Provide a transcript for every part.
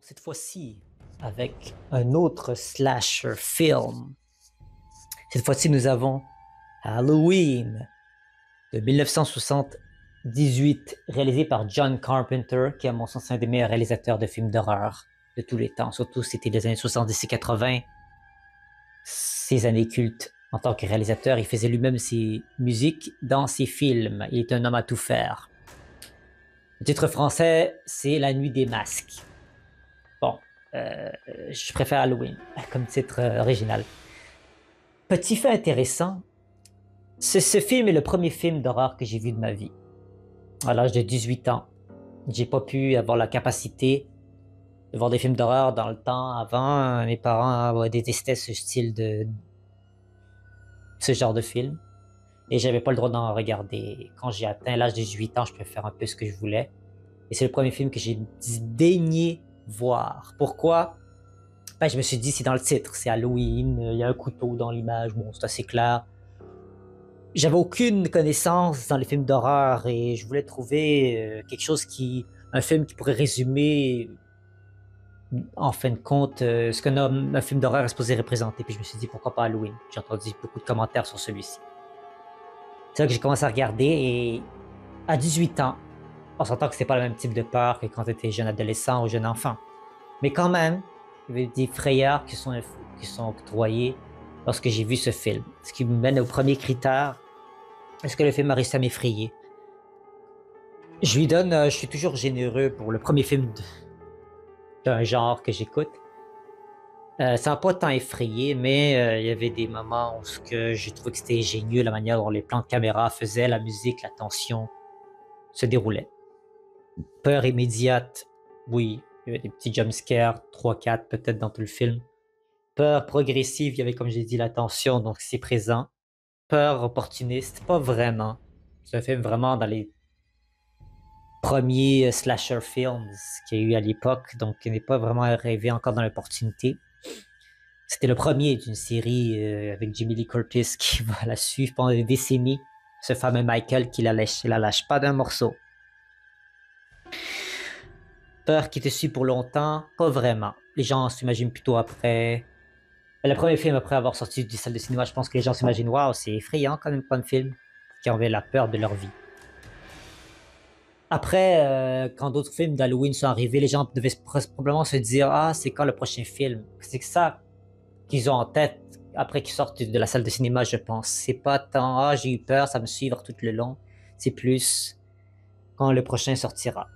cette fois-ci avec un autre slasher film. Cette fois-ci, nous avons Halloween de 1978, réalisé par John Carpenter, qui est à mon sens un des meilleurs réalisateurs de films d'horreur de tous les temps. Surtout, c'était les années 70 et 80. Ces années cultes. En tant que réalisateur, il faisait lui-même ses musiques dans ses films. Il est un homme à tout faire. Le titre français, c'est La Nuit des Masques. Bon, je préfère Halloween comme titre original. Petit fait intéressant, ce film est le premier film d'horreur que j'ai vu de ma vie. À l'âge de 18 ans, j'ai pas pu avoir la capacité de voir des films d'horreur dans le temps. Avant, mes parents détestaient ce genre de film. Et j'avais pas le droit d'en regarder. Quand j'ai atteint l'âge de 18 ans, je pouvais faire un peu ce que je voulais. Et c'est le premier film que j'ai daigné voir. Pourquoi? Ben, je me suis dit, c'est dans le titre, c'est Halloween, il y a un couteau dans l'image, bon, c'est assez clair. J'avais aucune connaissance dans les films d'horreur et je voulais trouver un film qui pourrait résumer, en fin de compte, ce qu'un un film d'horreur est supposé représenter. Puis je me suis dit, pourquoi pas Halloween? J'ai entendu beaucoup de commentaires sur celui-ci. C'est là que j'ai commencé à regarder et à 18 ans, on s'entend que c'est pas le même type de peur que quand tu étais jeune adolescent ou jeune enfant. Mais quand même, il y avait des frayeurs qui sont octroyées lorsque j'ai vu ce film. Ce qui me mène au premier critère. Est-ce que le film a réussi à m'effrayer? Je suis toujours généreux pour le premier film d'un genre que j'écoute. Ça m'a pas tant effrayé, mais il y avait des moments où j'ai trouvé que c'était ingénieux, la manière dont les plans de caméra faisaient, la musique, la tension se déroulait. Peur immédiate, oui, il y avait des petits jumpscares, 3-4 peut-être dans tout le film. Peur progressive, il y avait comme j'ai dit la tension, donc c'est présent. Peur opportuniste, pas vraiment. C'est un film vraiment dans les premiers slasher films qu'il y a eu à l'époque, donc il n'est pas vraiment arrivé encore dans l'opportunité. C'était le premier d'une série avec Jamie Lee Curtis qui va la suivre pendant des décennies. Ce fameux Michael qui la lâche pas d'un morceau. Peur qui te suit pour longtemps, pas vraiment. Les gens s'imaginent plutôt après. Le premier film après avoir sorti du salle de cinéma, je pense que les gens s'imaginent waouh, c'est effrayant quand même comme film qui avait la peur de leur vie. Après, quand d'autres films d'Halloween sont arrivés, les gens devaient probablement se dire ah, c'est quand le prochain film? C'est que ça qu'ils ont en tête après qu'ils sortent de la salle de cinéma, je pense. C'est pas tant ah, j'ai eu peur, ça me suivra tout le long. C'est plus quand le prochain sortira.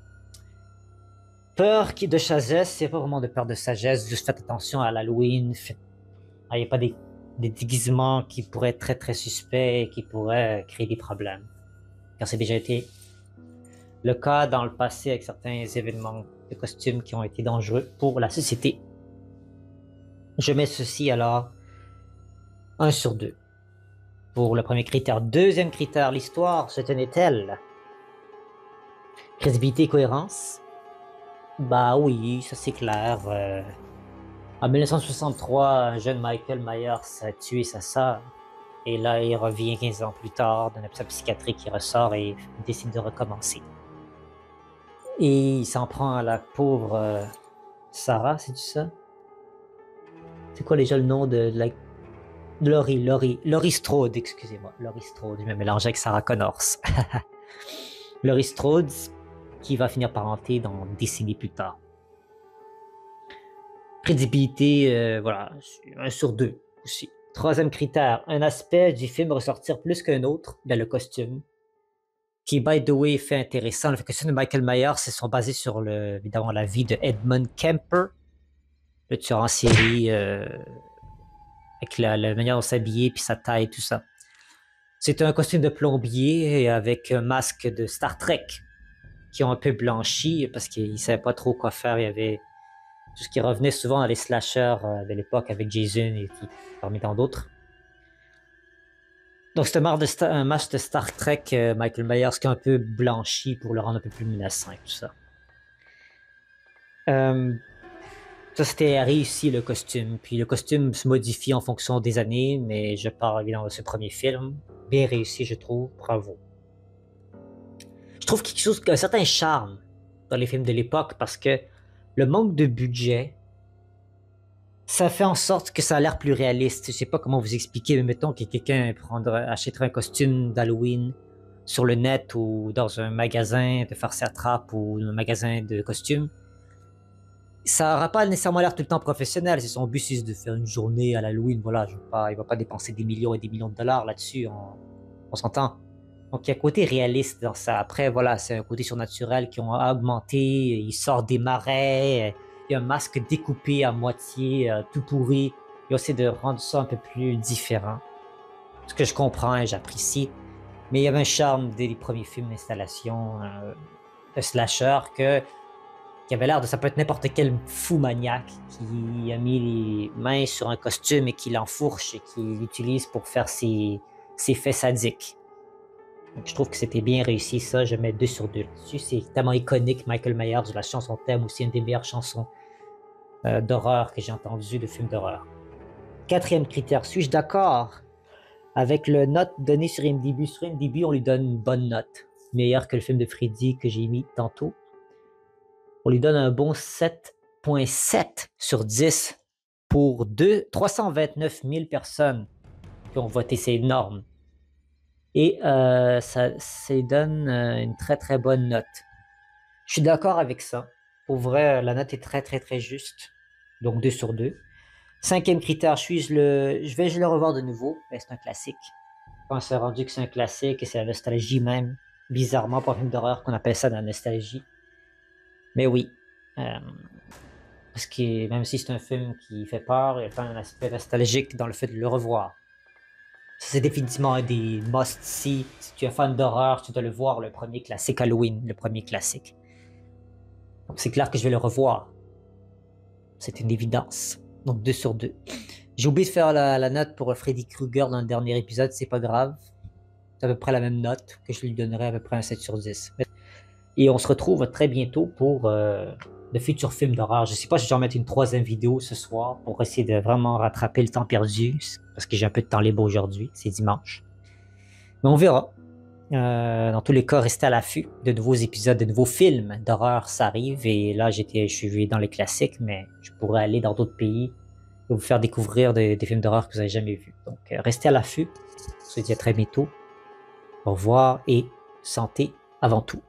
Peur de sagesse, c'est pas vraiment de peur de sagesse, juste faites attention à l'Halloween. Il n'y a pas des déguisements qui pourraient être très très suspects et qui pourraient créer des problèmes. Car c'est déjà été le cas dans le passé avec certains événements de costumes qui ont été dangereux pour la société. Je mets ceci alors 1 sur 2 pour le premier critère. Deuxième critère, l'histoire se tenait-elle? Crédibilité et cohérence? Bah oui, ça c'est clair. En 1963, un jeune Michael Myers a tué sa sœur. Et là, il revient 15 ans plus tard d'un hôpital psychiatrique, il ressort et décide de recommencer. Et il s'en prend à la pauvre Sarah, c'est ça? C'est quoi déjà le nom de la... Laurie Strode, excusez-moi. Laurie Strode, je me mélange avec Sarah Connors. Laurie Strode, qui va finir par hanter dans des décennies plus tard. Crédibilité, voilà, 1 sur 2 aussi. Troisième critère, un aspect du film ressortir plus qu'un autre, bien le costume, qui, by the way, fait intéressant. Le costume de Michael Myers, c'est sont basés sur évidemment la vie de Edmund Kemper, le tueur en série, avec la manière dont s'habiller, puis sa taille, tout ça. C'est un costume de plombier avec un masque de Star Trek qui ont un peu blanchi parce qu'ils ne savaient pas trop quoi faire. Il y avait tout ce qui revenait souvent dans les slashers de l'époque avec Jason et tout, parmi tant d'autres. Donc c'est un masque de Star Trek Michael Myers qui est un peu blanchi pour le rendre un peu plus menaçant et tout ça. Ça c'était réussi le costume. Puis le costume se modifie en fonction des années, mais je parle évidemment de ce premier film. Bien réussi, je trouve. Bravo. Je trouve un certain charme dans les films de l'époque parce que le manque de budget, ça fait en sorte que ça a l'air plus réaliste. Je sais pas comment vous expliquer, mais mettons que quelqu'un achèterait un costume d'Halloween sur le net ou dans un magasin de farce à trappe ou un magasin de costumes. Ça n'aura pas nécessairement l'air tout le temps professionnel. C'est son but, c'est de faire une journée à l'Halloween. Voilà, il va pas dépenser des millions et des millions de dollars là-dessus. On s'entend. Donc, il y a un côté réaliste dans ça. Après, voilà, c'est un côté surnaturel qui ont augmenté. Il sort des marais. Il y a un masque découpé à moitié, tout pourri. Il essaie de rendre ça un peu plus différent. Ce que je comprends et j'apprécie. Mais il y avait un charme dès les premiers films d'installation de slasher qui avait l'air de ça peut être n'importe quel fou maniaque qui a mis les mains sur un costume et qui l'enfourche et qui l'utilise pour faire ses faits sadiques. Donc, je trouve que c'était bien réussi, ça. Je mets 2 sur 2 là-dessus. C'est tellement iconique, Michael Myers, la chanson thème, aussi une des meilleures chansons d'horreur que j'ai entendues de films d'horreur. Quatrième critère, suis-je d'accord avec le note donné sur IMDb? Sur IMDb, on lui donne une bonne note, meilleure que le film de Freddy que j'ai mis tantôt. On lui donne un bon 7.7 sur 10 pour 329 000 personnes qui ont voté. C'est énorme. Et ça donne une très très bonne note. Je suis d'accord avec ça. Pour vrai, la note est très très très juste. Donc 2 sur 2. Cinquième critère, je vais le revoir de nouveau. Mais c'est un classique. Quand c'est rendu que c'est un classique et c'est la nostalgie même. Bizarrement, pour un film d'horreur, qu'on appelle ça de la nostalgie. Mais oui. Parce que même si c'est un film qui fait peur, il y a quand même un aspect nostalgique dans le fait de le revoir. C'est définitivement un des must-see. Si tu es fan d'horreur, tu dois le voir, le premier classique Halloween, le premier classique. Donc c'est clair que je vais le revoir. C'est une évidence. Donc 2 sur 2. J'ai oublié de faire la note pour Freddy Krueger dans le dernier épisode, c'est pas grave. C'est à peu près la même note que je lui donnerais à peu près un 7 sur 10. Et on se retrouve très bientôt pour de futurs films d'horreur. Je sais pas si je vais en mettre une 3e vidéo ce soir pour essayer de vraiment rattraper le temps perdu, parce que j'ai un peu de temps libre aujourd'hui, c'est dimanche. Mais on verra. Dans tous les cas, restez à l'affût de nouveaux épisodes, de nouveaux films d'horreur, ça arrive. Et là, je suis dans les classiques, mais je pourrais aller dans d'autres pays et vous faire découvrir des films d'horreur que vous n'avez jamais vus. Donc, restez à l'affût. On se dit à très bientôt. Au revoir et santé avant tout.